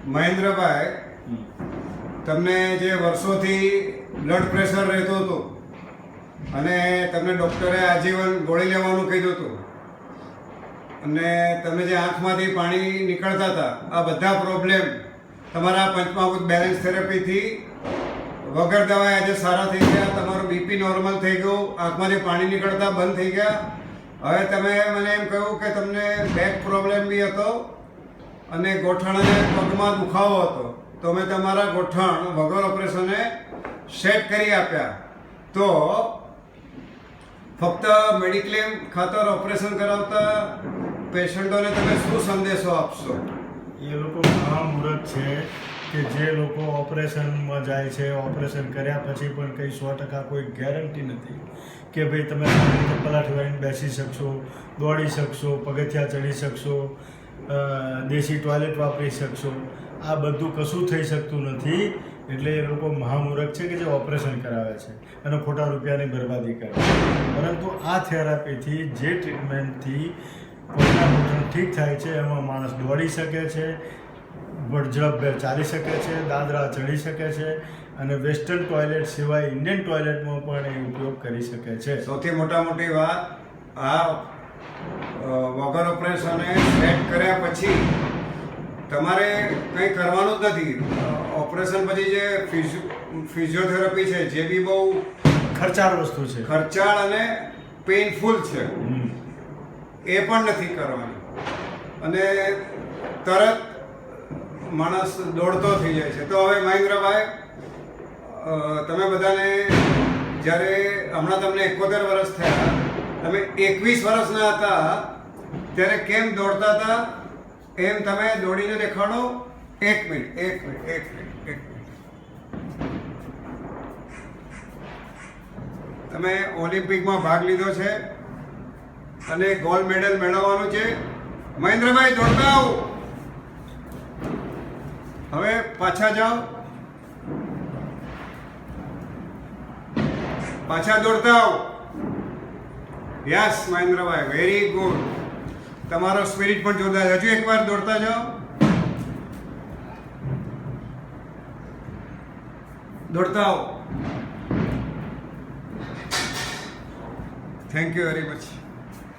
મહેન્દ્રભાઈ, તમને જે વર્ષોથી બ્લડ પ્રેશર રહેતું હતું અને તમને ડૉક્ટરે આજીવન ગોળી લેવાનું કીધું હતું અને તમે જે આંખમાંથી પાણી નીકળતા હતા, આ બધા પ્રોબ્લેમ તમારા પંચમહાભૂત બેલેન્સ થેરેપીથી વગર દવાએ આજે સારા થઈ ગયા. તમારું બીપી નોર્મલ થઈ ગયું, આંખમાંથી પાણી નીકળતા બંધ થઈ ગયા. હવે તમે મને એમ કહ્યું કે તમને બેક પ્રોબ્લેમ બી હતો અને ગોઠણ અને પગમાં દુખાવો હતો, તો મેં તમારા ગોઠણ વગર ઓપરેશને સેટ કરી આપ્યા. તો ફક્ત મેડિક્લેમ ખાતર ઓપરેશન કરાવતા પેશન્ટોને તમે શું સંદેશો આપશો? એ લોકો મહામૂર્ખ છે કે જે લોકો ઓપરેશનમાં જાય છે, ઓપરેશન કર્યા પછી પણ કંઈ 100% કોઈ ગેરંટી નથી કે ભાઈ તમે પલાઠી વાળીને બેસી શકશો, દોડી શકશો, પગથિયા ચડી શકશો, દેશી ટોયલેટ વાપરી શકશો. આ બધું કશું થઈ શકતું નથી. એટલે એ લોકો મહામૂર્ખ છે કે જે ઓપરેશન કરાવે છે અને ખોટા રૂપિયાની બરબાદી કરે છે. પરંતુ આ થેરાપીથી, જે ટ્રીટમેન્ટથી પગના ઘૂંટણ ઠીક થાય છે, એમાં માણસ દોડી શકે છે, ઝડપભેર ચાલી શકે છે, દાદરા ચડી શકે છે અને વેસ્ટર્ન ટોયલેટ સિવાય ઇન્ડિયન ટોયલેટમાં પણ એ ઉપયોગ કરી શકે છે. સૌથી મોટી વાત, આ વગર ઓપરેશને સેટ કર્યા પછી તમારે કંઈ કરવાનું જ નથી. ઓપરેશન પછી જે ફિઝિયોથેરાપી છે, જે બી બહુ ખર્ચાળ વસ્તુ છે, ખર્ચાળ અને પેઇનફુલ છે, એ પણ નથી કરવાની અને તરત માણસ દોડતો થઈ જાય છે. તો હવે મહેન્દ્રભાઈ, તમે બધાને જ્યારે હમણાં તમને 71 વર્ષ થયા, તમે 21 વર્ષના હતા ત્યારે કેમ દોડતા હતા એમ તમે દોડીને દેખાડો. એક મિનિટ. તમે ઓલિમ્પિકમાં ભાગ લીધો છે અને ગોલ્ડ મેડલ મેળવવાનું છે. મહેન્દ્રભાઈ, દોડતા આવો. હવે પાછા જાઓ, પાછા દોડતા આવો. યસ મહેન્દ્રભાઈ, વેરી ગુડ. તમારો સ્પિરિટ પણ જોરદાર. હજુ એકવાર દોડતા જાઓ, દોડતા આવો. Thank you very much.